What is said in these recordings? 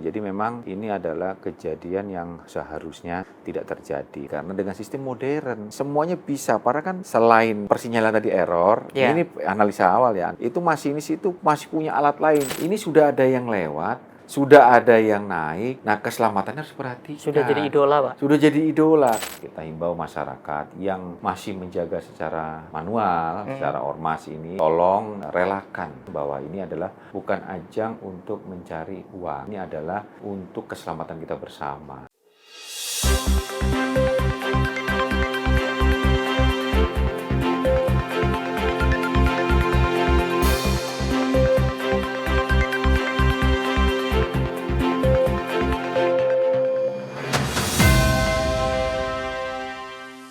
Jadi memang ini adalah kejadian yang seharusnya tidak terjadi. Karena dengan sistem modern, semuanya bisa. Padahal kan selain persinyalan tadi error, ini analisa awal ya, itu masinis itu masih punya alat lain. Ini sudah ada yang lewat, sudah ada yang naik, nah keselamatannya harus perhatikan. Sudah jadi idola, Pak. Sudah jadi idola. Kita himbau masyarakat yang masih menjaga secara manual, secara ormas ini, tolong relakan bahwa ini adalah bukan ajang untuk mencari uang. Ini adalah untuk keselamatan kita bersama.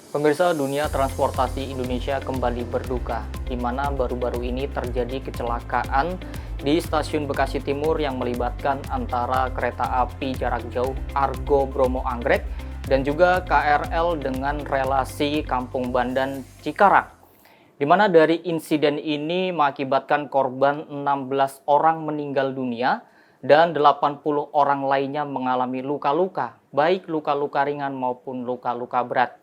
Pemirsa, dunia transportasi Indonesia kembali berduka, di mana baru-baru ini terjadi kecelakaan di stasiun Bekasi Timur yang melibatkan antara kereta api jarak jauh Argo Bromo Anggrek dan juga KRL dengan relasi Kampung Bandan Cikarang. Di mana dari insiden ini mengakibatkan korban 16 orang meninggal dunia dan 80 orang lainnya mengalami luka-luka, baik luka-luka ringan maupun luka-luka berat.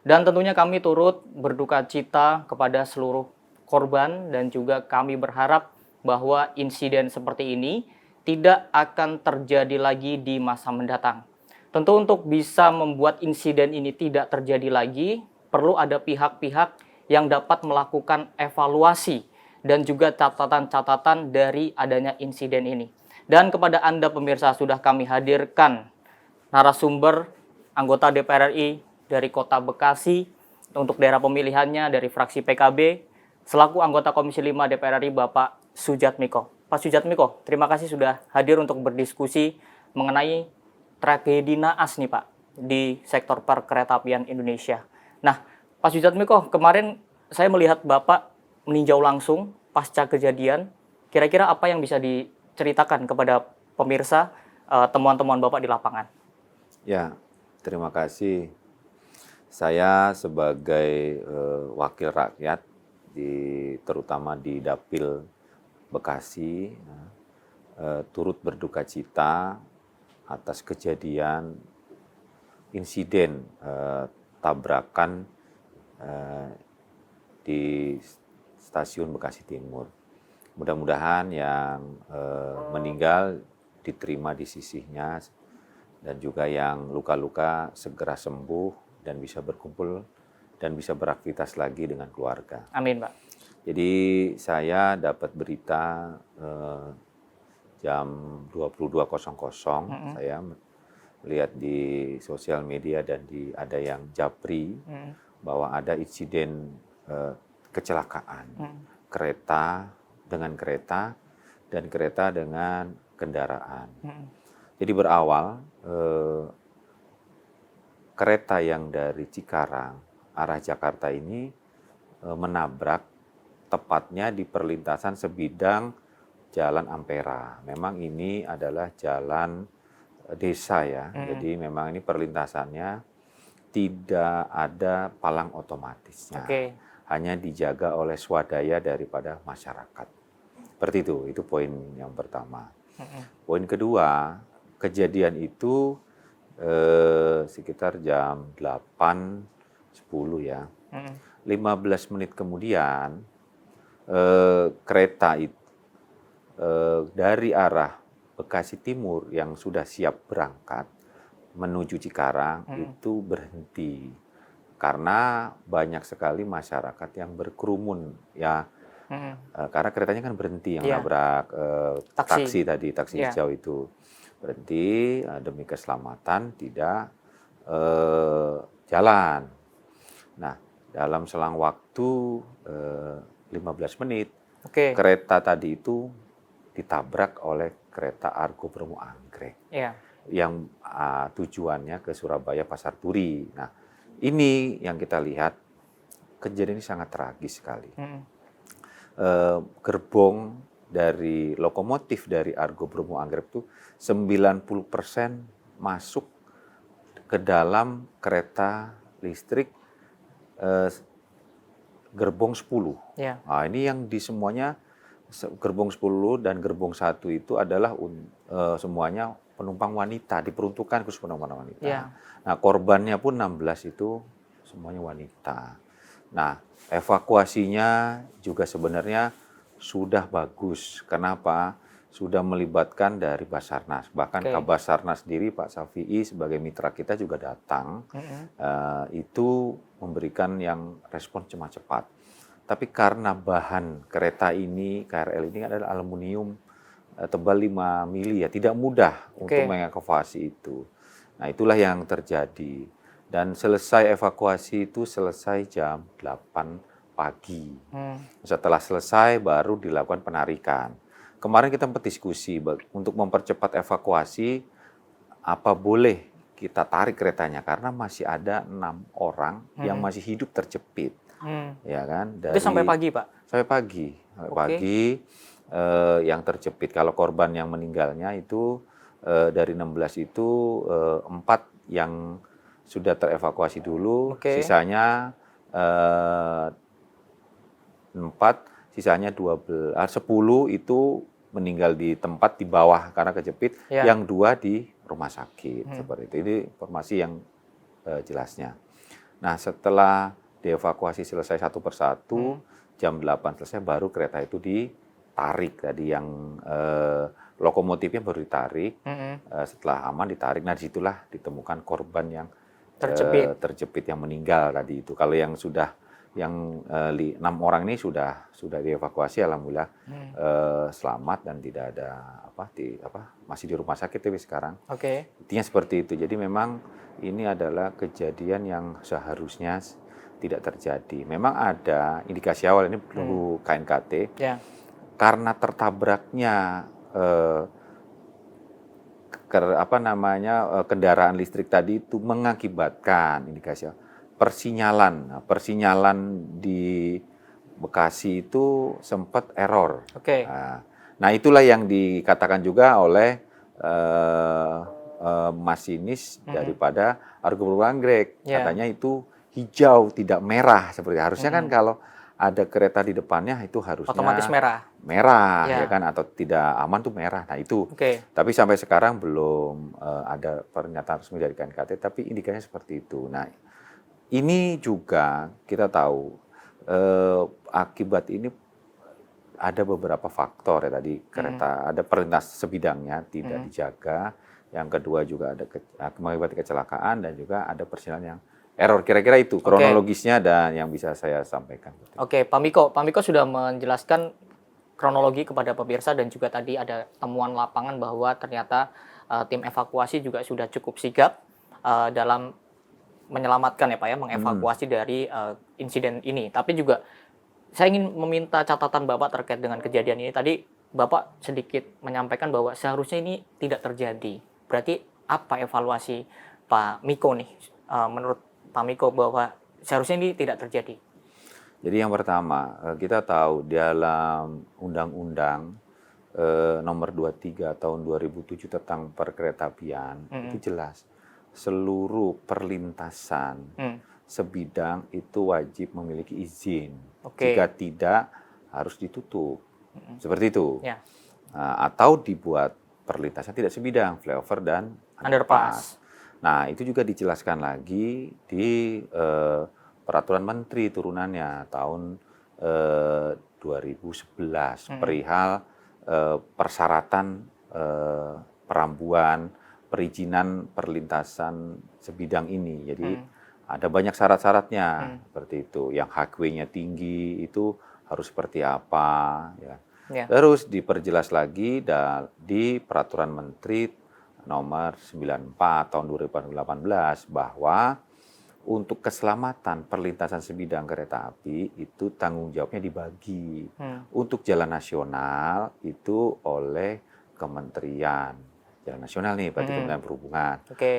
Dan tentunya kami turut berduka cita kepada seluruh korban dan juga kami berharap bahwa insiden seperti ini tidak akan terjadi lagi di masa mendatang. Tentu untuk bisa membuat insiden ini tidak terjadi lagi, perlu ada pihak-pihak yang dapat melakukan evaluasi dan juga catatan-catatan dari adanya insiden ini. Dan kepada Anda pemirsa, sudah kami hadirkan narasumber anggota DPR RI dari Kota Bekasi untuk daerah pemilihannya dari fraksi PKB, selaku anggota Komisi 5 DPR RI Bapak Soedjatmiko. Pak Soedjatmiko, terima kasih sudah hadir untuk berdiskusi mengenai tragedi naas nih Pak di sektor perkeretaapian Indonesia. Nah, Pak Soedjatmiko, kemarin saya melihat Bapak meninjau langsung pasca kejadian. Kira-kira apa yang bisa diceritakan kepada pemirsa temuan-temuan Bapak di lapangan? Ya, terima kasih. Saya sebagai wakil rakyat, terutama di Dapil Bekasi, turut berduka cita atas kejadian insiden tabrakan di stasiun Bekasi Timur. Mudah-mudahan yang meninggal diterima di sisinya dan juga yang luka-luka segera sembuh dan bisa berkumpul dan bisa beraktivitas lagi dengan keluarga. Amin, Pak. Jadi saya dapat berita jam 22.00, saya melihat di sosial media dan ada yang japri bahwa ada insiden kecelakaan kereta dengan kereta dan kereta dengan kendaraan. Jadi berawal kereta yang dari Cikarang arah Jakarta ini menabrak tepatnya di perlintasan sebidang Jalan Ampera. Memang ini adalah jalan desa ya, jadi memang ini perlintasannya tidak ada palang otomatisnya, hanya dijaga oleh swadaya daripada masyarakat. Seperti itu poin yang pertama. Poin kedua, kejadian itu sekitar jam 8.10 ya. 15 menit kemudian kereta itu dari arah Bekasi Timur yang sudah siap berangkat menuju Cikarang itu berhenti karena banyak sekali masyarakat yang berkerumun ya. Karena keretanya kan berhenti yang nabrak taksi hijau itu. Berhenti demi keselamatan tidak jalan. Nah, dalam selang waktu 15 menit, kereta tadi itu ditabrak oleh kereta Argo Bromo Anggrek yang tujuannya ke Surabaya Pasar Turi. Nah, ini yang kita lihat kejadian ini sangat tragis sekali. Gerbong dari lokomotif dari Argo Bromo Anggrek itu 90% masuk ke dalam kereta listrik gerbong 10. Nah, ini yang di semuanya gerbong 10 dan gerbong 1 itu adalah semuanya penumpang wanita, diperuntukkan khusus penumpang wanita. Ya. Nah, korbannya pun 16 itu semuanya wanita. Nah, evakuasinya juga sebenarnya sudah bagus. Kenapa? Sudah melibatkan dari Basarnas. Bahkan Kabasarnas sendiri, Pak Safi'i sebagai mitra kita juga datang. Itu memberikan yang respon cepat. Tapi karena bahan kereta ini, KRL ini adalah aluminium tebal 5 mili ya, tidak mudah untuk mengevakuasi itu. Nah, itulah yang terjadi. Dan selesai evakuasi itu selesai jam 8 pagi. Setelah selesai baru dilakukan penarikan. Kemarin kita sempat diskusi untuk mempercepat evakuasi, apa boleh kita tarik keretanya karena masih ada 6 orang yang masih hidup terjepit. Ya kan? Itu sampai pagi, Pak? Sampai pagi. Pagi yang terjepit. Kalau korban yang meninggalnya itu dari 16 itu 4 yang sudah terevakuasi dulu, sisanya 4, sisanya 10 itu meninggal di tempat di bawah karena kejepit, yang 2 di rumah sakit. Seperti itu. Ini informasi yang jelasnya. Nah, setelah dievakuasi selesai satu persatu, jam 8 selesai baru kereta itu ditarik. Tadi yang lokomotifnya baru ditarik, setelah aman ditarik. Nah, disitulah ditemukan korban yang terjepit yang meninggal tadi itu. Kalau yang sudah 6 orang ini sudah dievakuasi, alhamdulillah selamat dan tidak ada masih di rumah sakit tapi sekarang. Intinya seperti itu. Jadi memang ini adalah kejadian yang seharusnya tidak terjadi. Memang ada indikasi awal ini perlu KNKT karena tertabraknya kendaraan listrik tadi itu mengakibatkan indikasi persinyalan di Bekasi itu sempat error. Nah, itulah yang dikatakan juga oleh masinis daripada Argo Pulau Anggrek. Katanya itu hijau tidak merah seperti harusnya kan kalau ada kereta di depannya itu harusnya otomatis merah ya kan, atau tidak aman tuh merah. Nah itu. Tapi sampai sekarang belum ada pernyataan resmi dari KNKT, tapi indikasinya seperti itu. Nah, ini juga kita tahu akibat ini ada beberapa faktor ya, tadi kereta ada perlintas sebidangnya tidak dijaga, yang kedua juga ada mengakibatkan kecelakaan dan juga ada persinyalan yang error. Kira-kira itu kronologisnya dan yang bisa saya sampaikan. Pak Miko sudah menjelaskan kronologi kepada pemirsa dan juga tadi ada temuan lapangan bahwa ternyata tim evakuasi juga sudah cukup sigap dalam menyelamatkan ya Pak ya, mengevakuasi dari insiden ini. Tapi juga saya ingin meminta catatan Bapak terkait dengan kejadian ini. Tadi Bapak sedikit menyampaikan bahwa seharusnya ini tidak terjadi. Berarti apa evaluasi Pak Miko nih menurut Pak Miko bahwa seharusnya ini tidak terjadi? Jadi yang pertama, kita tahu dalam Undang-Undang nomor 23 tahun 2007 tentang perkeretaapian itu jelas seluruh perlintasan sebidang itu wajib memiliki izin. Jika tidak harus ditutup. Seperti itu. Atau dibuat perlintasan tidak sebidang, flyover dan underpass. Nah, itu juga dijelaskan lagi di Peraturan Menteri turunannya tahun 2011 perihal persyaratan perambuan perizinan perlintasan sebidang ini. Jadi ada banyak syarat-syaratnya seperti itu. Yang HQ-nya tinggi itu harus seperti apa ya. Terus diperjelas lagi di Peraturan Menteri nomor 94 tahun 2018 bahwa untuk keselamatan perlintasan sebidang kereta api itu tanggung jawabnya dibagi. Untuk jalan nasional itu oleh Kementerian Jalan Nasional nih, berarti Kementerian Perhubungan.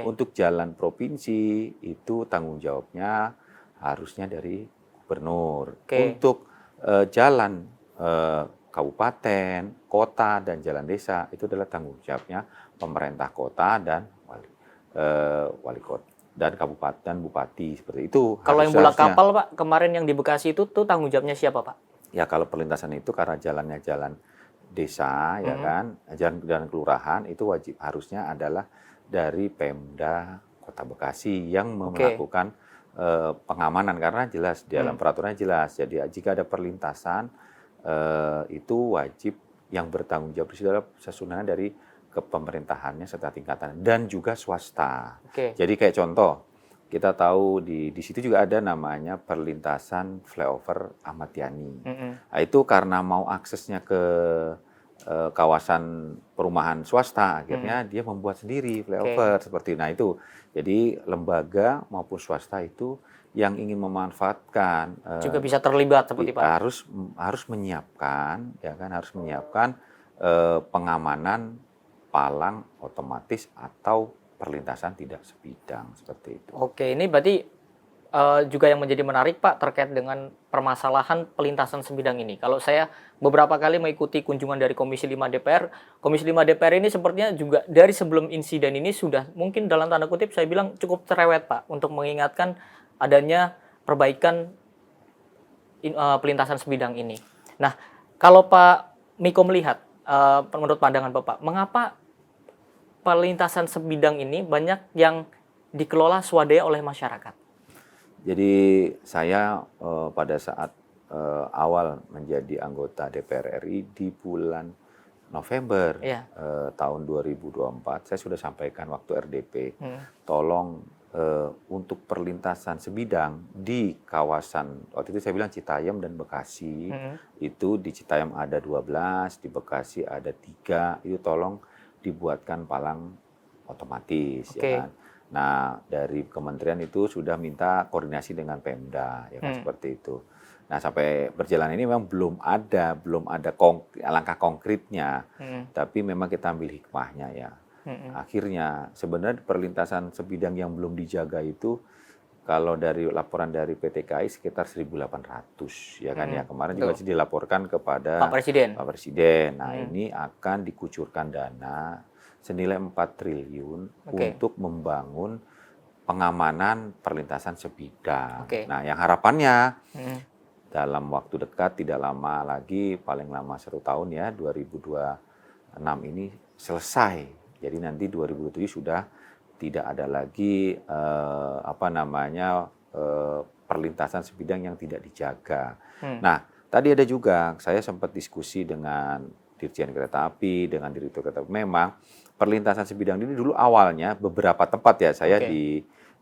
Untuk jalan provinsi itu tanggung jawabnya harusnya dari gubernur. Untuk jalan kabupaten, kota, dan jalan desa itu adalah tanggung jawabnya pemerintah kota dan wali kota dan kabupaten, bupati, seperti itu. Kalau yang bola kapal Pak, kemarin yang di Bekasi itu tuh tanggung jawabnya siapa Pak? Ya kalau perlintasan itu karena jalannya jalan desa, ya kan, jalan kelurahan itu wajib harusnya adalah dari Pemda Kota Bekasi yang melakukan pengamanan, karena jelas di dalam peraturannya jelas. Jadi jika ada perlintasan itu wajib yang bertanggung jawab itu adalah sesunannya dari kepemerintahannya serta tingkatan dan juga swasta. Jadi kayak contoh, kita tahu di situ juga ada namanya perlintasan flyover Ahmad Yani. Nah, itu karena mau aksesnya ke kawasan perumahan swasta, akhirnya dia membuat sendiri flyover seperti. Nah itu, jadi lembaga maupun swasta itu yang ingin memanfaatkan juga bisa terlibat seperti Pak. Harus menyiapkan, ya kan, harus menyiapkan pengamanan palang otomatis atau perlintasan tidak sebidang seperti itu. Oke, ini berarti juga yang menjadi menarik Pak terkait dengan permasalahan pelintasan sebidang ini. Kalau saya beberapa kali mengikuti kunjungan dari Komisi 5 DPR, Komisi 5 DPR ini sepertinya juga dari sebelum insiden ini sudah mungkin dalam tanda kutip saya bilang cukup cerewet Pak untuk mengingatkan adanya perbaikan pelintasan sebidang ini. Nah, kalau Pak Miko melihat menurut pandangan Bapak, mengapa perlintasan sebidang ini banyak yang dikelola swadaya oleh masyarakat? Jadi saya pada saat awal menjadi anggota DPR RI di bulan November tahun 2024, saya sudah sampaikan waktu RDP, tolong untuk perlintasan sebidang di kawasan, waktu itu saya bilang Citayam dan Bekasi, itu di Citayam ada 12, di Bekasi ada 3, itu tolong dibuatkan palang otomatis, ya kan. Nah, dari kementerian itu sudah minta koordinasi dengan Pemda, ya kan, seperti itu. Nah, sampai berjalan ini memang belum ada langkah konkretnya, tapi memang kita ambil hikmahnya ya. Akhirnya sebenarnya perlintasan sebidang yang belum dijaga itu, kalau dari laporan dari PT KAI sekitar 1.800, ya kan ya. Kemarin juga dilaporkan kepada Pak Presiden. Pak Presiden. Nah, ini akan dikucurkan dana senilai 4 triliun untuk membangun pengamanan perlintasan sebidang. Nah, yang harapannya dalam waktu dekat, tidak lama lagi, paling lama 1 tahun ya, 2026 ini selesai. Jadi nanti 2027 sudah tidak ada lagi perlintasan sebidang yang tidak dijaga. Nah, tadi ada juga saya sempat diskusi dengan Dirjen Kereta Api, dengan Direktur Kereta Api. Memang perlintasan sebidang ini dulu awalnya beberapa tempat ya, saya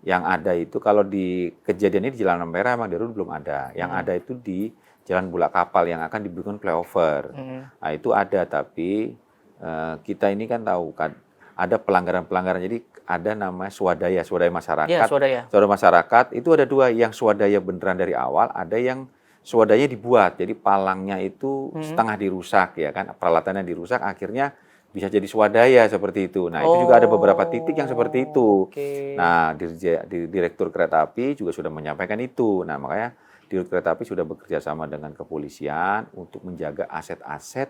yang ada itu, kalau di kejadian ini di Jalan Ampera memang dari dulu belum ada. Yang ada itu di Jalan Bulak Kapal yang akan dibikin flyover. Nah, itu ada, tapi kita ini kan tahu kan ada pelanggaran-pelanggaran. Jadi ada namanya swadaya masyarakat. Ya, swadaya masyarakat itu ada 2, yang swadaya beneran dari awal, ada yang swadaya dibuat. Jadi palangnya itu setengah dirusak, ya kan, peralatannya dirusak, akhirnya bisa jadi swadaya seperti itu. Nah, itu juga ada beberapa titik yang seperti itu. Nah, Direktur Kereta Api juga sudah menyampaikan itu. Nah, makanya Direktur Kereta Api sudah bekerja sama dengan kepolisian untuk menjaga aset-aset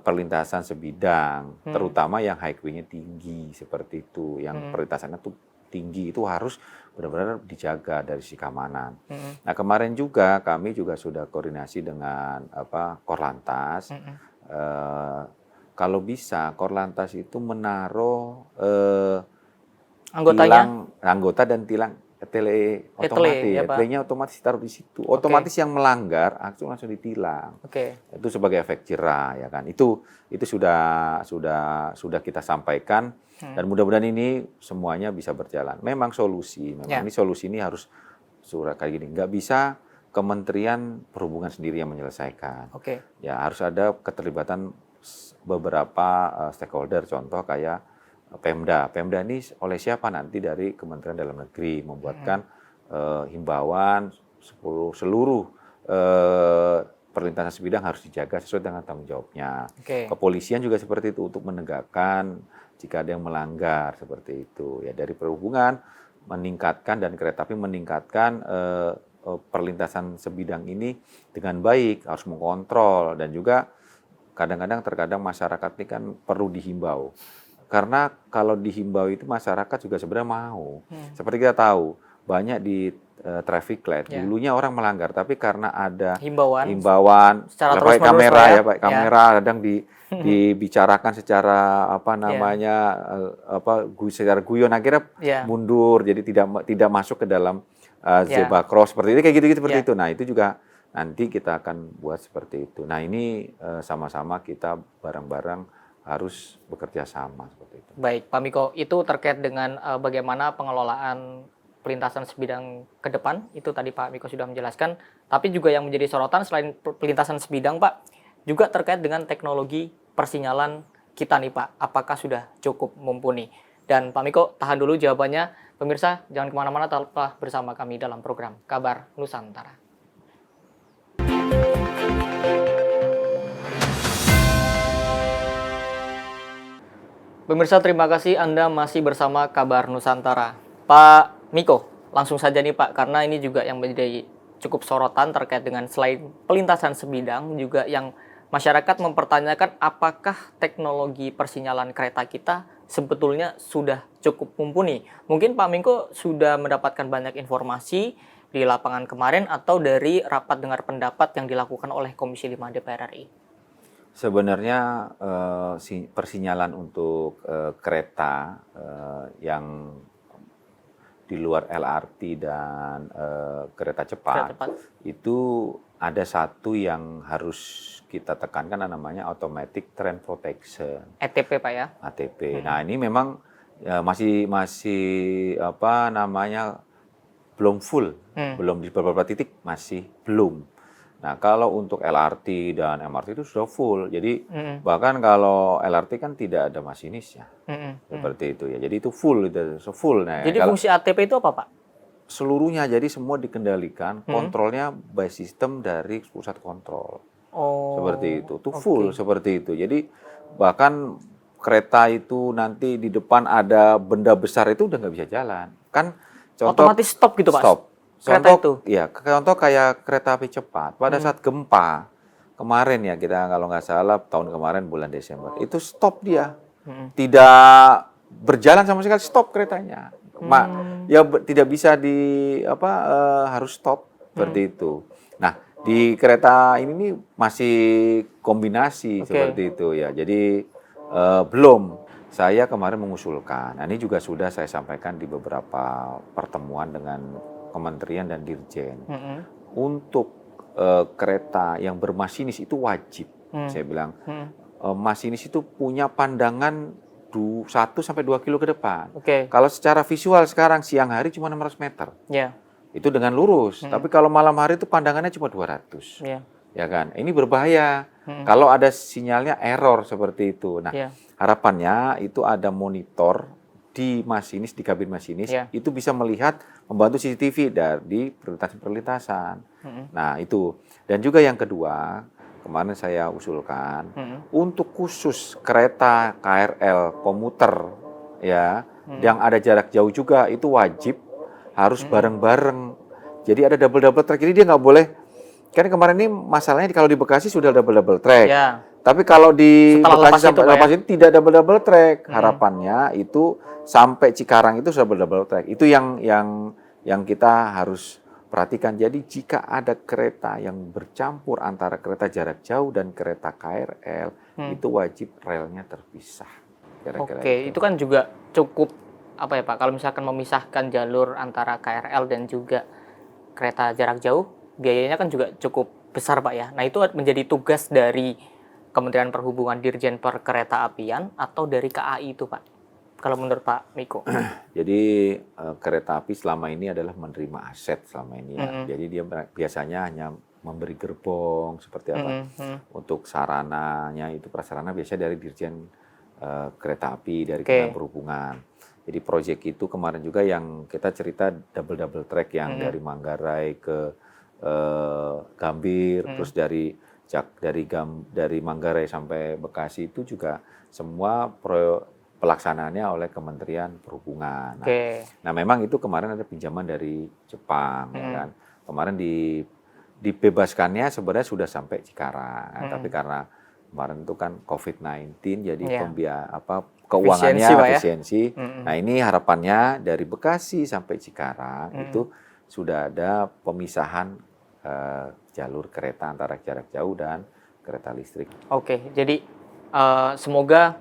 perlintasan sebidang, terutama yang highway-nya tinggi seperti itu, yang perlintasannya tuh tinggi, itu harus benar-benar dijaga dari sisi keamanan. Nah, kemarin juga kami juga sudah koordinasi dengan Korlantas. Kalau bisa Korlantas itu menaruh anggota dan tilang tele otomatis, telenya otomatis taruh di situ. Otomatis yang melanggar langsung ditilang. Itu sebagai efek jerah, ya kan. Itu sudah kita sampaikan, dan mudah-mudahan ini semuanya bisa berjalan. Memang ini solusi ini harus kayak gini. Nggak bisa Kementerian Perhubungan sendiri yang menyelesaikan. Ya, harus ada keterlibatan beberapa stakeholder, contoh kayak Pemda. Pemda ini oleh siapa? Nanti dari Kementerian Dalam Negeri membuatkan himbauan seluruh perlintasan sebidang harus dijaga sesuai dengan tanggung jawabnya. Kepolisian juga seperti itu, untuk menegakkan jika ada yang melanggar seperti itu. Ya, dari Perhubungan meningkatkan dan Kereta Api meningkatkan perlintasan sebidang ini dengan baik, harus mengontrol, dan juga terkadang masyarakat ini kan perlu dihimbau. Karena kalau dihimbau itu masyarakat juga sebenarnya mau. Seperti kita tahu, banyak di traffic light. Ya. Dulunya orang melanggar, tapi karena ada himbauan pakai secara terus-menerus kamera Pak, ya, pakai kamera kadang dibicarakan secara apa namanya secara guyon, akhirnya mundur, jadi tidak masuk ke dalam zebra cross seperti itu, kayak gitu-gitu seperti itu. Nah, itu juga nanti kita akan buat seperti itu. Nah, ini sama-sama kita bareng-bareng harus bekerja sama seperti itu. Baik, Pak Miko, itu terkait dengan bagaimana pengelolaan pelintasan sebidang ke depan, itu tadi Pak Miko sudah menjelaskan. Tapi juga yang menjadi sorotan selain pelintasan sebidang, Pak, juga terkait dengan teknologi persinyalan kita nih, Pak. Apakah sudah cukup mumpuni? Dan Pak Miko, tahan dulu jawabannya. Pemirsa, jangan kemana-mana, tetaplah bersama kami dalam program Kabar Nusantara. Pemirsa, terima kasih Anda masih bersama Kabar Nusantara. Pak Miko, langsung saja nih Pak, karena ini juga yang menjadi cukup sorotan terkait dengan selain pelintasan sebidang, juga yang masyarakat mempertanyakan apakah teknologi persinyalan kereta kita sebetulnya sudah cukup mumpuni. Mungkin Pak Miko sudah mendapatkan banyak informasi di lapangan kemarin atau dari rapat dengar pendapat yang dilakukan oleh Komisi 5 DPR RI. Sebenarnya persinyalan untuk kereta yang di luar LRT dan kereta cepat itu ada satu yang harus kita tekankan, namanya Automatic Train Protection. ATP Pak ya? ATP. Nah, ini memang masih apa namanya belum full, belum di beberapa titik masih belum. Nah, kalau untuk LRT dan MRT itu sudah full. Jadi bahkan kalau LRT kan tidak ada masinisnya. Seperti itu ya. Jadi itu full, itu full. Nah, jadi fungsi ATP itu apa, Pak? Seluruhnya, jadi semua dikendalikan, kontrolnya by system dari pusat kontrol. Seperti itu. Itu full seperti itu. Jadi bahkan kereta itu nanti di depan ada benda besar itu udah nggak bisa jalan. Kan contoh otomatis stop gitu, Pak. Stop. Kereta contoh, itu? Ya, contoh kayak kereta api cepat. Pada saat gempa, kemarin ya, kita kalau nggak salah tahun kemarin bulan Desember, itu stop dia. Tidak berjalan sama sekali, stop keretanya. Tidak bisa harus stop, seperti itu. Nah, di kereta ini masih kombinasi seperti itu ya. Jadi belum. Saya kemarin mengusulkan, nah ini juga sudah saya sampaikan di beberapa pertemuan dengan kementerian dan dirjen, untuk kereta yang bermasinis itu wajib. Saya bilang masinis itu punya pandangan 1-2 kilo ke depan. Kalau secara visual sekarang siang hari cuma 600 meter, itu dengan lurus. Tapi kalau malam hari itu pandangannya cuma 200, ya kan? Ini berbahaya kalau ada sinyalnya error seperti itu. Nah, harapannya itu ada monitor di masinis, di kabin masinis, itu bisa melihat, membantu CCTV dari perlintasan. Nah, itu. Dan juga yang kedua, kemarin saya usulkan untuk khusus kereta KRL komuter ya, yang ada jarak jauh juga itu wajib harus bareng-bareng. Jadi ada double track. Jadi dia nggak boleh. Kan kemarin ini masalahnya kalau di Bekasi sudah double track. Tapi kalau di Bekasi sampai lepas itu tidak double track. Harapannya itu sampai Cikarang itu sudah double track. Itu yang kita harus perhatikan. Jadi jika ada kereta yang bercampur antara kereta jarak jauh dan kereta KRL, itu wajib relnya terpisah. Itu kan juga cukup apa ya Pak? Kalau misalkan memisahkan jalur antara KRL dan juga kereta jarak jauh, biayanya kan juga cukup besar Pak ya. Nah, itu menjadi tugas dari Kementerian Perhubungan Dirjen Perkereta-apian atau dari KAI itu Pak? Kalau menurut Pak Miko. Jadi kereta api selama ini adalah menerima aset selama ini ya. Jadi dia biasanya hanya memberi gerbong seperti apa. Untuk sarananya itu prasarana biasanya dari Dirjen Kereta Api, dari Kementerian Perhubungan. Jadi proyek itu kemarin juga yang kita cerita double track yang dari Manggarai ke Gambir, terus dari Manggarai sampai Bekasi itu juga semua pelaksanaannya oleh Kementerian Perhubungan. Nah, memang itu kemarin ada pinjaman dari Jepang, ya kan. Kemarin dibebaskannya sebenarnya sudah sampai Cikarang, tapi karena kemarin itu kan COVID-19, jadi keuangannya efisiensi. Nah, ini harapannya dari Bekasi sampai Cikarang itu sudah ada pemisahan jalur kereta antara jarak jauh dan kereta listrik. Oke, jadi semoga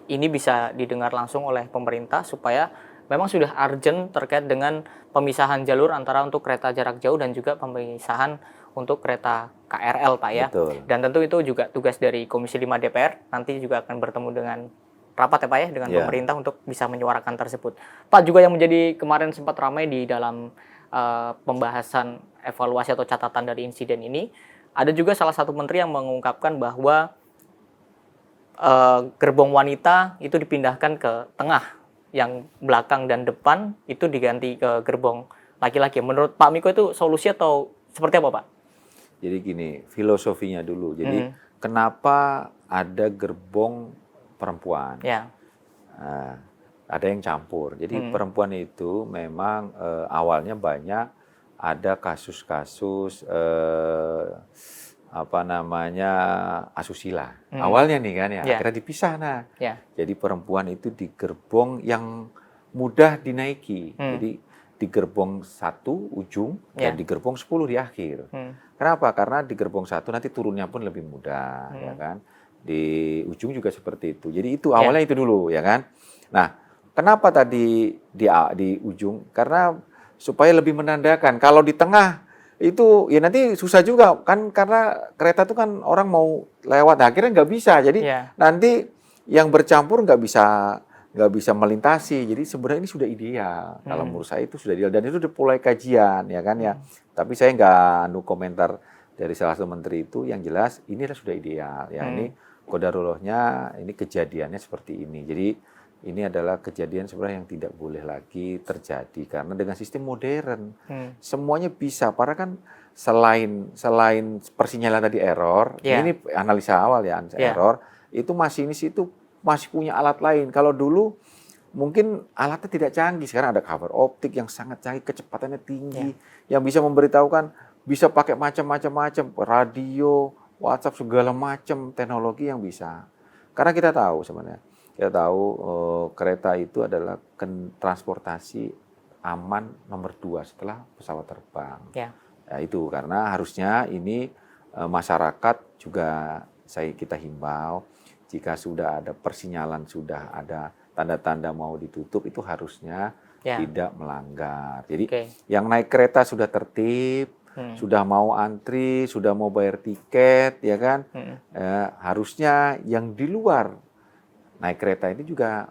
ini bisa didengar langsung oleh pemerintah supaya memang sudah urgent terkait dengan pemisahan jalur antara untuk kereta jarak jauh dan juga pemisahan untuk kereta KRL, Pak ya. Betul. Dan tentu itu juga tugas dari Komisi 5 DPR, nanti juga akan bertemu dengan rapat ya Pak ya, dengan pemerintah untuk bisa menyuarakan tersebut. Pak, juga yang menjadi kemarin sempat ramai di dalam pembahasan evaluasi atau catatan dari insiden ini, ada juga salah satu menteri yang mengungkapkan bahwa gerbong wanita itu dipindahkan ke tengah, yang belakang dan depan itu diganti ke gerbong laki-laki. Menurut Pak Miko itu solusi atau seperti apa Pak? Jadi gini, filosofinya dulu. Jadi kenapa ada gerbong perempuan? Ya. Ada yang campur. Jadi perempuan itu memang awalnya banyak ada kasus-kasus asusila. Awalnya nih kan ya, akhirnya dipisah. Jadi perempuan itu di gerbong yang mudah dinaiki. Jadi di gerbong 1 ujung dan di gerbong 10 di akhir. Kenapa? Karena di gerbong 1 nanti turunnya pun lebih mudah, ya kan? Di ujung juga seperti itu. Jadi itu awalnya itu dulu, ya kan? Nah, kenapa tadi di ujung? Karena supaya lebih menandakan. Kalau di tengah itu ya nanti susah juga kan, karena kereta itu kan orang mau lewat, akhirnya nggak bisa. Jadi nanti yang bercampur nggak bisa melintasi. Jadi sebenarnya ini sudah ideal. Kalau menurut saya itu sudah ideal dan itu udah mulai kajian, ya kan ya. Tapi saya nggak komentar dari salah satu menteri itu. Yang jelas ini sudah ideal. Ya ini qadarullohnya, ini kejadiannya seperti ini. Jadi ini adalah kejadian sebenarnya yang tidak boleh lagi terjadi karena dengan sistem modern semuanya bisa. Para kan selain persinyalan tadi error, ini analisa awal ya, error itu masinis itu masih punya alat lain. Kalau dulu mungkin alatnya tidak canggih, sekarang ada cover optik yang sangat canggih, kecepatannya tinggi, yang bisa memberitahukan, bisa pakai macam-macam, radio, WhatsApp, segala macam teknologi yang bisa. Karena kita tahu sebenarnya, kereta itu adalah transportasi aman nomor 2 setelah pesawat terbang. Ya, itu karena harusnya ini masyarakat juga kita himbau, jika sudah ada persinyalan, sudah ada tanda-tanda mau ditutup, itu harusnya tidak melanggar. Jadi yang naik kereta sudah tertib, sudah mau antri, sudah mau bayar tiket, ya kan? Harusnya yang di luar naik kereta ini juga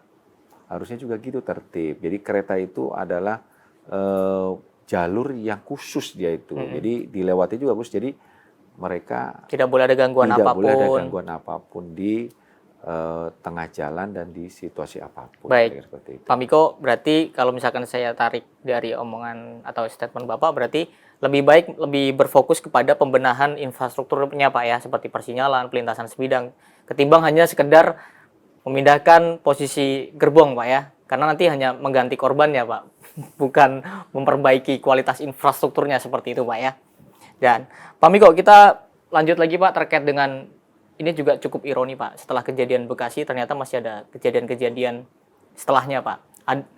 harusnya juga gitu tertib. Jadi kereta itu adalah jalur yang khusus dia itu. Jadi dilewati juga khusus. Jadi mereka tidak boleh ada gangguan apapun di tengah jalan dan di situasi apapun. Baik, seperti itu. Pak Miko, berarti kalau misalkan saya tarik dari omongan atau statement Bapak, berarti lebih baik lebih berfokus kepada pembenahan infrastrukturnya Pak ya, seperti persinyalan, pelintasan sebidang, ketimbang hanya sekedar memindahkan posisi gerbong Pak ya, karena nanti hanya mengganti korbannya Pak, bukan memperbaiki kualitas infrastrukturnya seperti itu Pak ya. Dan Pak Miko, kita lanjut lagi Pak terkait dengan ini juga cukup ironi Pak, setelah kejadian Bekasi ternyata masih ada kejadian-kejadian setelahnya Pak.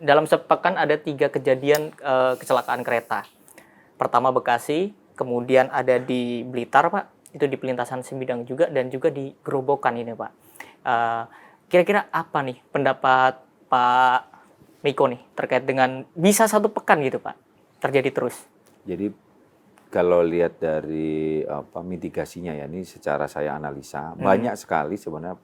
Dalam sepekan ada 3 kejadian kecelakaan kereta. Pertama Bekasi, kemudian ada di Blitar Pak, itu di pelintasan sebidang juga, dan juga di Gerobokan ini Pak. Kira-kira apa nih pendapat Pak Miko nih terkait dengan bisa 1 pekan gitu Pak terjadi terus? Jadi kalau lihat dari mitigasinya ya, ini secara saya analisa banyak sekali sebenarnya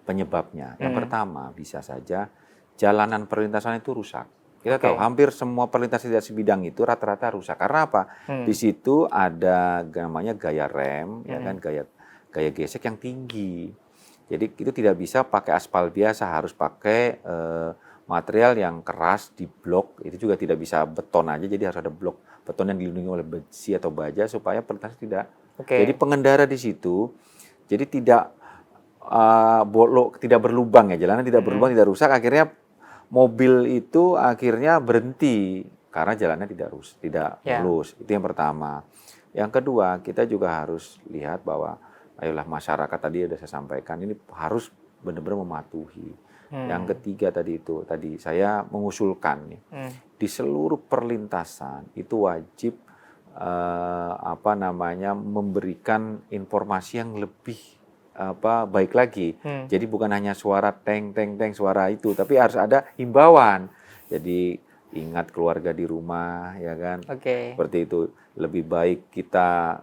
penyebabnya. Yang pertama bisa saja jalanan perlintasan itu rusak. Kita tahu hampir semua perlintasan di sebidang itu rata-rata rusak. Karena apa? Di situ ada namanya gaya rem, ya kan, gaya gesek yang tinggi. Jadi itu tidak bisa pakai aspal biasa, harus pakai material yang keras di blok. Itu juga tidak bisa beton aja, jadi harus ada blok beton yang dilindungi oleh besi atau baja supaya perlintasan tidak. Jadi pengendara di situ jadi tidak tidak berlubang ya, jalanan tidak berlubang, tidak rusak. Akhirnya mobil itu akhirnya berhenti karena jalannya tidak mulus. Itu yang pertama. Yang kedua, kita juga harus lihat bahwa ayolah masyarakat, tadi sudah saya sampaikan, ini harus benar-benar mematuhi. Yang ketiga tadi saya mengusulkan nih, di seluruh perlintasan itu wajib memberikan informasi yang lebih baik lagi. Jadi bukan hanya suara teng teng teng suara itu, tapi harus ada himbauan. Jadi ingat keluarga di rumah, ya kan? Seperti itu. Lebih baik kita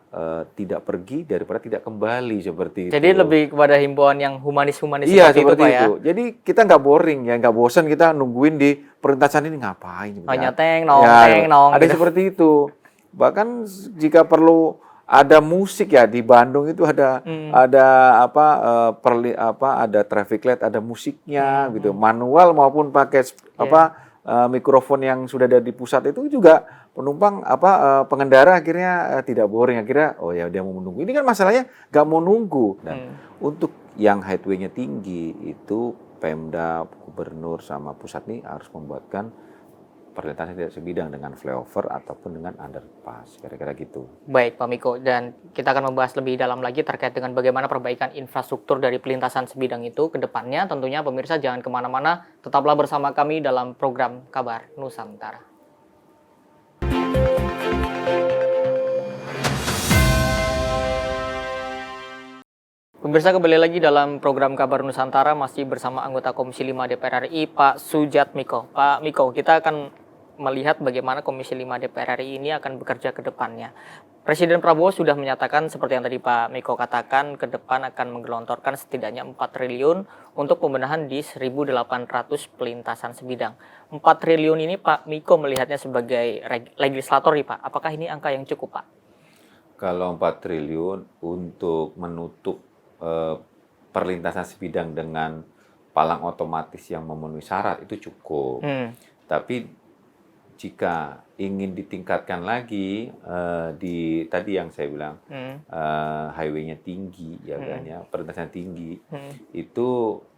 tidak pergi daripada tidak kembali, seperti itu. Jadi lebih kepada himbauan yang humanis-humanis seperti itu, Pak, ya? Jadi kita nggak boring ya, nggak bosan kita nungguin di perlintasan ini ngapain? Hanya teng nong. Ada gitu. Seperti itu. Bahkan jika perlu ada musik ya, di Bandung itu ada ada traffic light, ada musiknya gitu, manual maupun pakai mikrofon yang sudah ada di pusat itu juga penumpang pengendara akhirnya tidak boring, akhirnya dia mau menunggu. Ini kan masalahnya nggak mau nunggu. Dan untuk yang highway-nya tinggi itu Pemda, Gubernur sama pusat nih harus membuatkan perlintasan tidak sebidang dengan flyover ataupun dengan underpass, kira-kira gitu. Baik, Pak Miko, dan kita akan membahas lebih dalam lagi terkait dengan bagaimana perbaikan infrastruktur dari perlintasan sebidang itu ke depannya. Tentunya pemirsa jangan kemana-mana, tetaplah bersama kami dalam program Kabar Nusantara. Pemirsa, kembali lagi dalam program Kabar Nusantara, masih bersama anggota Komisi 5 DPR RI, Pak Sujat Miko. Pak Miko, kita akan melihat bagaimana Komisi 5 DPR RI ini akan bekerja ke depannya. Presiden Prabowo sudah menyatakan seperti yang tadi Pak Miko katakan, ke depan akan menggelontorkan setidaknya 4 triliun untuk pembenahan di 1.800 pelintasan sebidang. 4 triliun ini Pak Miko melihatnya sebagai legislator nih Pak. Apakah ini angka yang cukup, Pak? Kalau 4 triliun untuk menutup perlintasan sebidang dengan palang otomatis yang memenuhi syarat itu cukup. Tapi jika ingin ditingkatkan lagi di tadi yang saya bilang highway-nya tinggi, ya kan ya, perlintasan tinggi, itu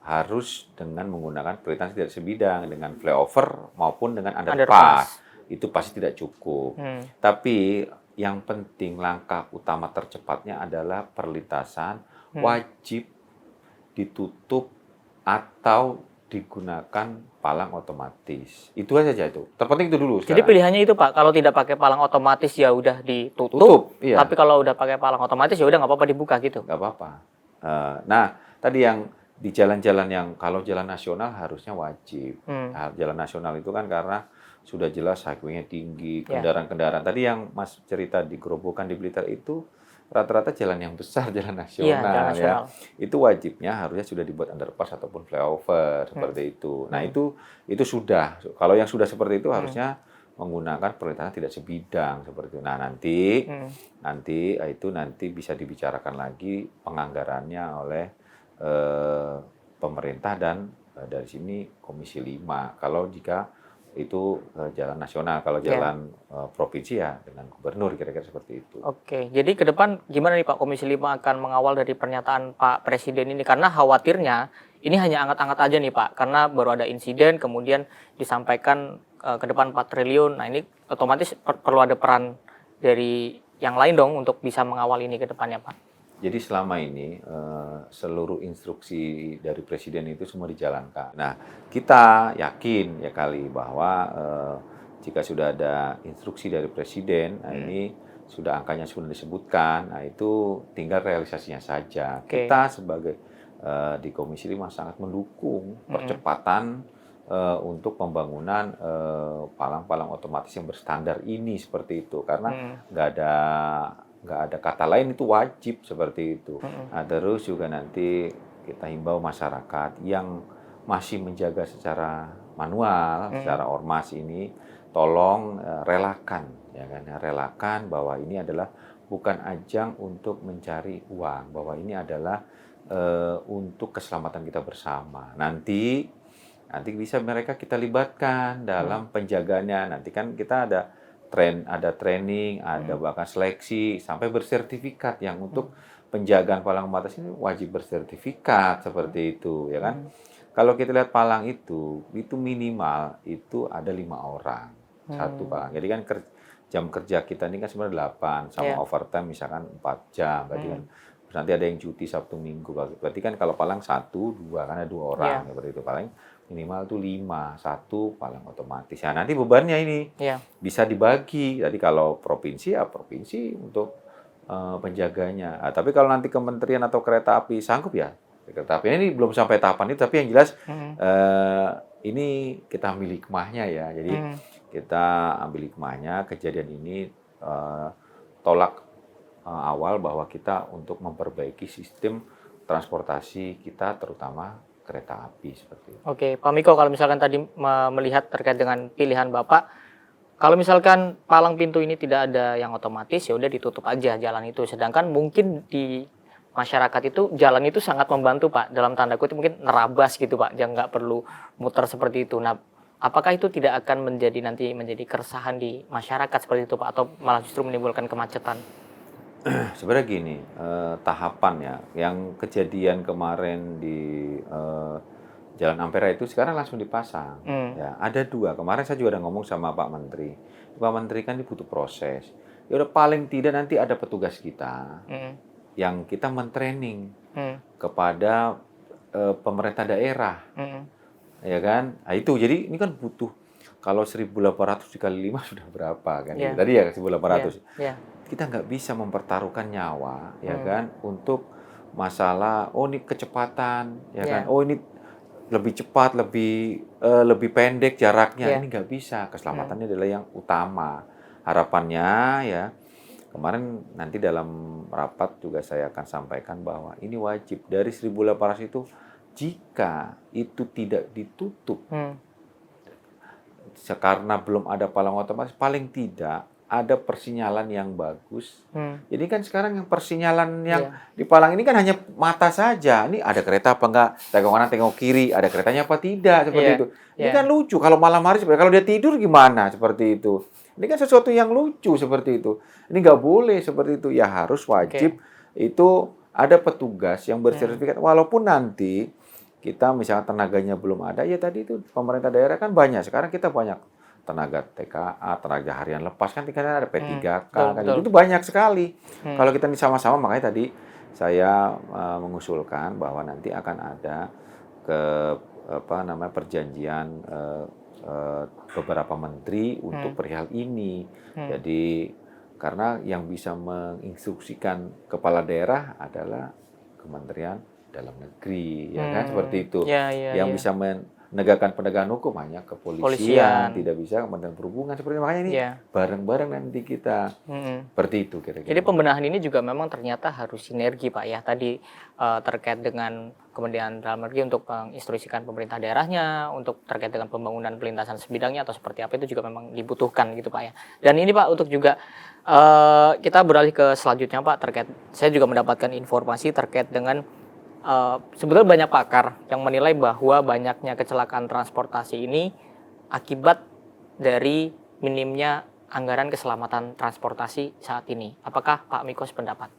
harus dengan menggunakan perlintasan tidak sebidang dengan flyover maupun dengan underpass. Itu pasti tidak cukup. Tapi yang penting langkah utama tercepatnya adalah perlintasan wajib ditutup atau digunakan palang otomatis. Itu aja itu. Terpenting itu dulu. Jadi pilihannya itu Pak, kalau tidak pakai palang otomatis ya udah ditutup. Iya. Tapi kalau udah pakai palang otomatis ya udah nggak apa-apa dibuka gitu. Nggak apa-apa. Nah, tadi yang di jalan-jalan yang kalau jalan nasional harusnya wajib. Jalan nasional itu kan karena sudah jelas highway-nya tinggi, kendaraan-kendaraan. Tadi yang Mas cerita di Gerobokan di Blitar itu rata-rata jalan yang besar, jalan nasional, ya. Itu wajibnya harusnya sudah dibuat underpass ataupun flyover seperti itu. Nah, itu sudah. Kalau yang sudah seperti itu harusnya menggunakan perlintasan tidak sebidang seperti itu. Nah, nanti bisa dibicarakan lagi penganggarannya oleh pemerintah dan dari sini Komisi 5. Kalau jika itu jalan nasional, kalau jalan provinsi ya dengan gubernur, kira-kira seperti itu. Oke, jadi ke depan gimana nih Pak, Komisi 5 akan mengawal dari pernyataan Pak Presiden ini? Karena khawatirnya ini hanya angat-angat aja nih Pak, karena baru ada insiden, kemudian disampaikan ke depan 4 triliun, nah ini otomatis perlu ada peran dari yang lain dong untuk bisa mengawal ini ke depannya Pak. Jadi selama ini seluruh instruksi dari Presiden itu semua dijalankan. Nah, kita yakin ya kali bahwa jika sudah ada instruksi dari Presiden, nah ini sudah angkanya sudah disebutkan, nah itu tinggal realisasinya saja. Kita sebagai di Komisi 5 sangat mendukung percepatan untuk pembangunan palang-palang otomatis yang berstandar ini seperti itu, karena nggak ada kata lain, itu wajib seperti itu. Nah, terus juga nanti kita himbau masyarakat yang masih menjaga secara manual, secara ormas ini, tolong relakan, ya kan? Relakan bahwa ini adalah bukan ajang untuk mencari uang, bahwa ini adalah untuk keselamatan kita bersama. Nanti bisa mereka kita libatkan dalam penjagaannya. Nanti kan kita ada training, ada bahkan seleksi sampai bersertifikat yang untuk penjagaan palang otomatis ini wajib bersertifikat seperti itu, ya kan? Kalau kita lihat palang itu minimal itu ada 5 orang satu palang. Jadi kan jam kerja kita ini kan sebenarnya 8 sama overtime misalkan 4 jam, berarti kan nanti ada yang cuti Sabtu Minggu. Berarti kan kalau palang 1, 2, karena 2 orang seperti itu. Paling minimal tuh 5, 1 palang otomatis. Nah, nanti bebannya ini bisa dibagi. Jadi kalau provinsi ya provinsi untuk penjaganya. Nah, tapi kalau nanti kementerian atau kereta api sanggup ya. Kereta api ini belum sampai tahapan itu, tapi yang jelas ini kita ambil hikmahnya ya. Jadi kita ambil hikmahnya kejadian ini, tolak awal bahwa kita untuk memperbaiki sistem transportasi kita, terutama kereta api seperti itu. Oke, Pak Miko, kalau misalkan tadi melihat terkait dengan pilihan Bapak, kalau misalkan palang pintu ini tidak ada yang otomatis, ya udah ditutup aja jalan itu. Sedangkan mungkin di masyarakat itu jalan itu sangat membantu, Pak, dalam tanda kutip mungkin nerabas gitu, Pak, jangan nggak perlu muter seperti itu. Nah, apakah itu tidak akan menjadi keresahan di masyarakat seperti itu, Pak, atau malah justru menimbulkan kemacetan? Sebenarnya gini, tahapan ya, yang kejadian kemarin di Jalan Ampera itu sekarang langsung dipasang. Ya, ada 2. Kemarin saya juga udah ngomong sama Pak Menteri. Pak Menteri kan butuh proses. Ya udah paling tidak nanti ada petugas kita yang kita mentraining kepada pemerintah daerah, ya kan? Nah, itu jadi ini kan butuh. Kalau 1.800 dikali 5 sudah berapa kan? Tadi ya 1.800. Kita nggak bisa mempertaruhkan nyawa, ya kan, untuk masalah ini kecepatan, ya kan, ini lebih cepat, lebih pendek jaraknya, ini nggak bisa. Keselamatannya adalah yang utama. Harapannya ya, kemarin nanti dalam rapat juga saya akan sampaikan bahwa ini wajib dari 1.800 itu, jika itu tidak ditutup karena belum ada palang otomatis, paling tidak ada persinyalan yang bagus. Jadi kan sekarang yang persinyalan yang di palang ini kan hanya mata saja. Ini ada kereta apa enggak? Tengok kanan, tengok kiri. Ada keretanya apa tidak? Seperti itu. Ini kan lucu. Kalau malam hari seperti, kalau dia tidur gimana? Seperti itu. Ini kan sesuatu yang lucu seperti itu. Ini nggak boleh seperti itu. Ya harus wajib itu ada petugas yang bersertifikat. Walaupun nanti kita misalnya tenaganya belum ada, ya tadi itu pemerintah daerah kan banyak. Sekarang kita banyak tenaga TKA, tenaga harian lepas, kan tingkatnya ada P3K, kan itu banyak sekali. Kalau kita ini sama-sama, makanya tadi saya mengusulkan bahwa nanti akan ada perjanjian beberapa menteri untuk perihal ini. Jadi karena yang bisa menginstruksikan kepala daerah adalah Kementerian Dalam Negeri, ya kan, seperti itu. Yang bisa menegakkan penegakan hukum hanya kepolisian, tidak bisa Kementerian Perhubungan, seperti itu. Makanya ini bareng-bareng nanti kita seperti itu kira-kira. Jadi pembenahan ini juga memang ternyata harus sinergi, Pak, ya. Tadi terkait dengan Kementerian Dalam Negeri untuk menginstruksikan pemerintah daerahnya, untuk terkait dengan pembangunan pelintasan sebidangnya atau seperti apa, itu juga memang dibutuhkan gitu, Pak, ya. Dan ini, Pak, untuk juga kita beralih ke selanjutnya, Pak, terkait saya juga mendapatkan informasi terkait dengan sebetulnya banyak pakar yang menilai bahwa banyaknya kecelakaan transportasi ini akibat dari minimnya anggaran keselamatan transportasi saat ini. Apakah Pak Miko sependapat?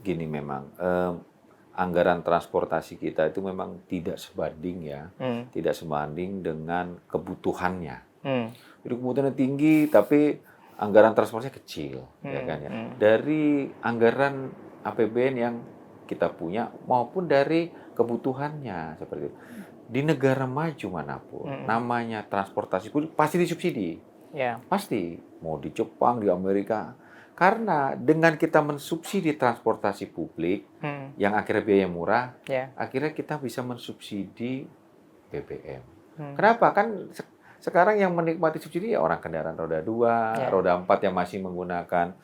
Gini, memang anggaran transportasi kita itu memang tidak sebanding ya, tidak sebanding dengan kebutuhannya. Jadi kebutuhannya tinggi, tapi anggaran transportasinya kecil, ya kan ya. Dari anggaran APBN yang kita punya maupun dari kebutuhannya seperti itu. Di negara maju manapun namanya transportasi publik pasti disubsidi. Pasti, mau di Jepang, di Amerika. Karena dengan kita mensubsidi transportasi publik yang akhirnya biaya murah, akhirnya kita bisa mensubsidi BBM. Kenapa? Kan sekarang yang menikmati subsidi ya orang kendaraan roda 2, roda 4 yang masih menggunakan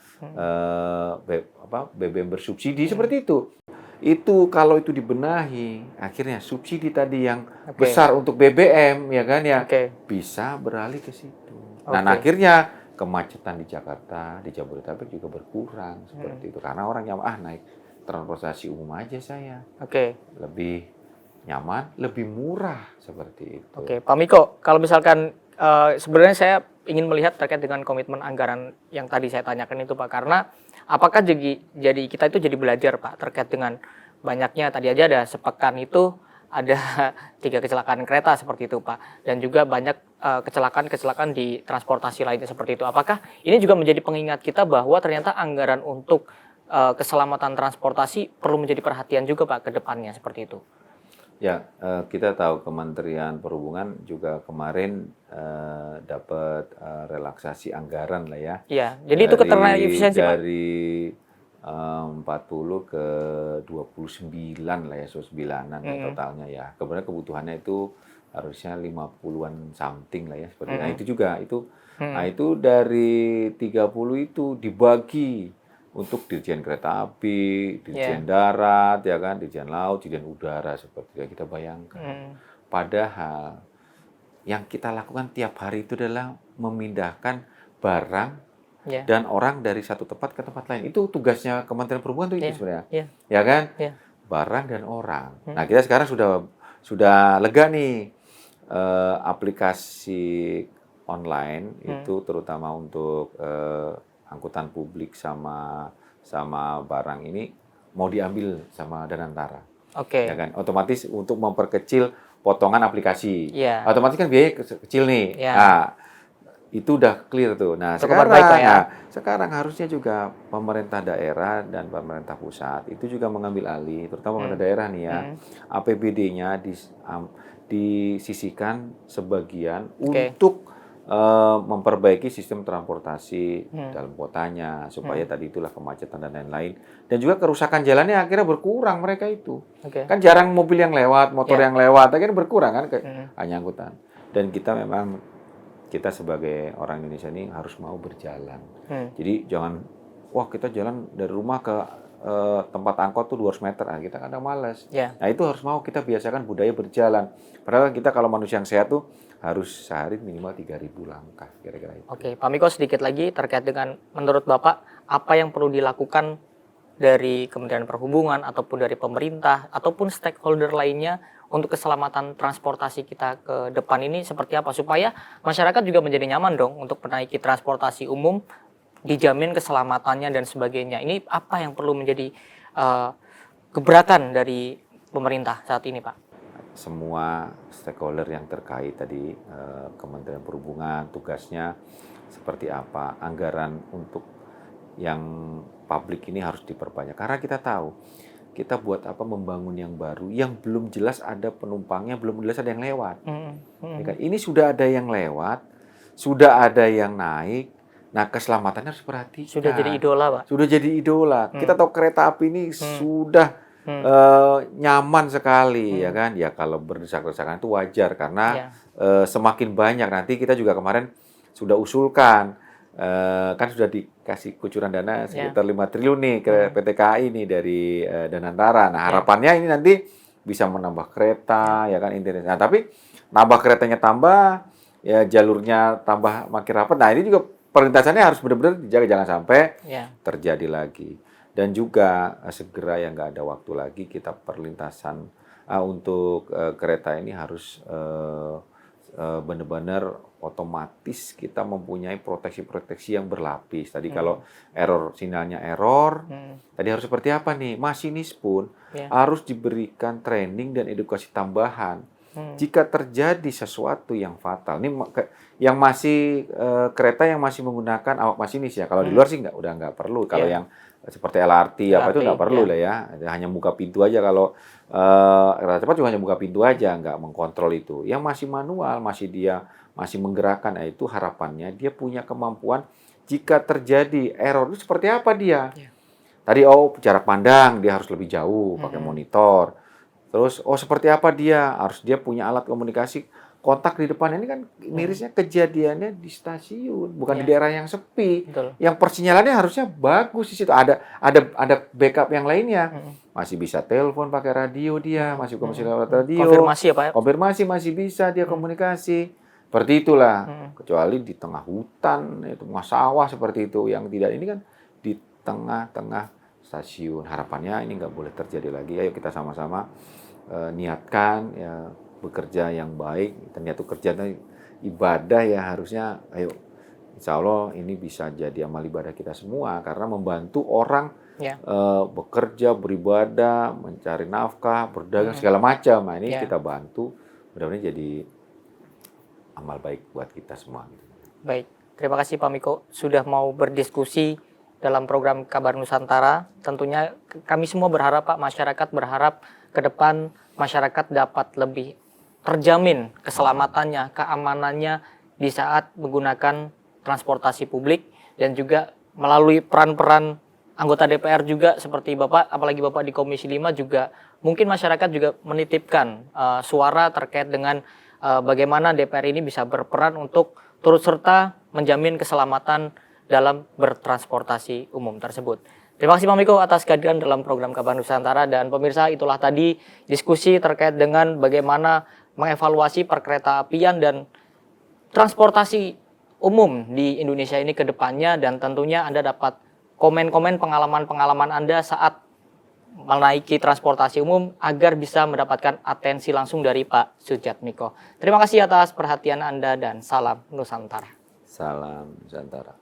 BBM bersubsidi seperti itu. Itu kalau itu dibenahi, akhirnya subsidi tadi yang besar untuk BBM, ya kan ya, bisa beralih ke situ. Nah, akhirnya kemacetan di Jakarta, di Jabodetabek juga berkurang seperti itu. Karena orang yang naik transportasi umum aja saya. Lebih nyaman, lebih murah seperti itu. Pak Miko, kalau misalkan sebenarnya saya ingin melihat terkait dengan komitmen anggaran yang tadi saya tanyakan itu, Pak, karena apakah jadi kita itu jadi belajar, Pak, terkait dengan banyaknya tadi aja ada sepekan itu ada 3 kecelakaan kereta seperti itu, Pak, dan juga banyak kecelakaan di transportasi lainnya seperti itu. Apakah ini juga menjadi pengingat kita bahwa ternyata anggaran untuk keselamatan transportasi perlu menjadi perhatian juga Pak ke depannya seperti itu. Ya, kita tahu Kementerian Perhubungan juga kemarin dapat relaksasi anggaran lah ya. Iya, jadi itu keterangan efisiensi Pak. Dari 40 ke 29 lah ya, 29-an totalnya ya. Kemudian kebutuhannya itu harusnya 50-an something lah ya seperti itu. Nah, itu juga nah itu dari 30 itu dibagi untuk Dirjen Kereta Api, Dirjen Darat, ya kan, Dirjen Laut, Dirjen Udara seperti yang kita bayangkan. Padahal yang kita lakukan tiap hari itu adalah memindahkan barang dan orang dari satu tempat ke tempat lain. Itu tugasnya Kementerian Perhubungan itu sebenarnya, ya kan? Barang dan orang. Nah, kita sekarang sudah lega nih, aplikasi online itu terutama untuk angkutan publik sama barang ini mau diambil sama Danantara. Ya kan? Otomatis untuk memperkecil potongan aplikasi. Otomatis kan biaya kecil nih. Nah, itu udah clear tuh. Nah, sekarang harusnya juga pemerintah daerah dan pemerintah pusat itu juga mengambil alih, terutama pemerintah daerah nih ya. APBD-nya disisihkan sebagian untuk memperbaiki sistem transportasi dalam kotanya supaya tadi itulah kemacetan dan lain-lain, dan juga kerusakan jalannya akhirnya berkurang mereka itu. Kan jarang mobil yang lewat, motor yang lewat, akhirnya berkurang kan hanya angkutan. Dan kita sebagai orang Indonesia ini harus mau berjalan. Jadi jangan kita jalan dari rumah ke tempat angkot tuh 200 meter, kita kadang malas. Nah, itu harus mau kita biasakan budaya berjalan. Padahal kita kalau manusia yang sehat tuh harus sehari minimal 3.000 langkah, kira-kira itu. Oke, Pak Miko, sedikit lagi terkait dengan menurut Bapak apa yang perlu dilakukan dari Kementerian Perhubungan ataupun dari pemerintah ataupun stakeholder lainnya untuk keselamatan transportasi kita ke depan ini seperti apa supaya masyarakat juga menjadi nyaman dong untuk menaiki transportasi umum, dijamin keselamatannya dan sebagainya. Ini apa yang perlu menjadi gebrakan dari pemerintah saat ini, Pak? Semua stakeholder yang terkait tadi, Kementerian Perhubungan tugasnya seperti apa, anggaran untuk yang publik ini harus diperbanyak. Karena kita tahu, kita buat apa membangun yang baru, yang belum jelas ada penumpangnya, belum jelas ada yang lewat. Ini sudah ada yang lewat, sudah ada yang naik, nah keselamatannya harus diperhatikan. Sudah jadi idola, Pak. Sudah jadi idola. Kita tahu kereta api ini sudah nyaman sekali, ya kan? Ya kalau berdesak-desakan itu wajar karena semakin banyak. Nanti kita juga kemarin sudah usulkan, kan sudah dikasih kucuran dana sekitar 5 triliun nih ke PT KAI nih dari Danantara. Nah, harapannya ini nanti bisa menambah kereta, ya kan, intinya. Nah, tapi nambah keretanya tambah, ya jalurnya tambah makin rapat. Nah, ini juga perlintasannya harus benar-benar dijaga, jangan sampai terjadi lagi. Dan juga segera, yang nggak ada waktu lagi, kita perlintasan untuk kereta ini harus benar-benar otomatis kita mempunyai proteksi-proteksi yang berlapis. Tadi kalau sinyalnya error, tadi harus seperti apa nih? Masinis pun harus diberikan training dan edukasi tambahan. Jika terjadi sesuatu yang fatal, ini yang masih kereta yang masih menggunakan awak masinis ya. Kalau di luar sih udah nggak perlu. Kalau yang seperti LRT apa itu nggak perlu lah ya. Hanya buka pintu aja. Kalau kereta cepat juga hanya buka pintu aja, nggak mengkontrol itu. Yang masih manual, masih menggerakkan, itu harapannya dia punya kemampuan jika terjadi error itu seperti apa dia. Tadi jarak pandang dia harus lebih jauh pakai monitor. Terus seperti apa dia punya alat komunikasi, kontak di depan. Ini kan mirisnya kejadiannya di stasiun, bukan di daerah yang sepi. Betul. Yang persinyalannya harusnya bagus di situ. Ada backup yang lainnya. Masih bisa telepon pakai radio dia, masih komunikasi lewat radio. Konfirmasi ya, Pak? Konfirmasi masih bisa dia komunikasi. Seperti itulah. Kecuali di tengah hutan, tengah sawah seperti itu. Yang tidak, ini kan di tengah-tengah stasiun. Harapannya ini nggak boleh terjadi lagi. Ayo kita sama-sama niatkan ya bekerja yang baik. Ternyata kerjaan ibadah ya, harusnya ayo insya Allah ini bisa jadi amal ibadah kita semua karena membantu orang bekerja, beribadah, mencari nafkah, berdagang segala macam. Nah, ini kita bantu, mudah-mudahan jadi amal baik buat kita semua. Baik, terima kasih Pak Miko sudah mau berdiskusi dalam program Kabar Nusantara. Tentunya kami semua berharap Pak, masyarakat berharap ke depan masyarakat dapat lebih terjamin keselamatannya, keamanannya di saat menggunakan transportasi publik, dan juga melalui peran-peran anggota DPR juga seperti Bapak, apalagi Bapak di Komisi 5 juga mungkin masyarakat juga menitipkan suara terkait dengan bagaimana DPR ini bisa berperan untuk turut serta menjamin keselamatan dalam bertransportasi umum tersebut. Terima kasih Pak Miko atas kehadiran dalam program Kabar Nusantara, dan pemirsa, itulah tadi diskusi terkait dengan bagaimana mengevaluasi perkeretaapian dan transportasi umum di Indonesia ini ke depannya, dan tentunya Anda dapat komen-komen pengalaman-pengalaman Anda saat menaiki transportasi umum agar bisa mendapatkan atensi langsung dari Pak Sudjatmiko. Terima kasih atas perhatian Anda dan salam Nusantara. Salam Nusantara.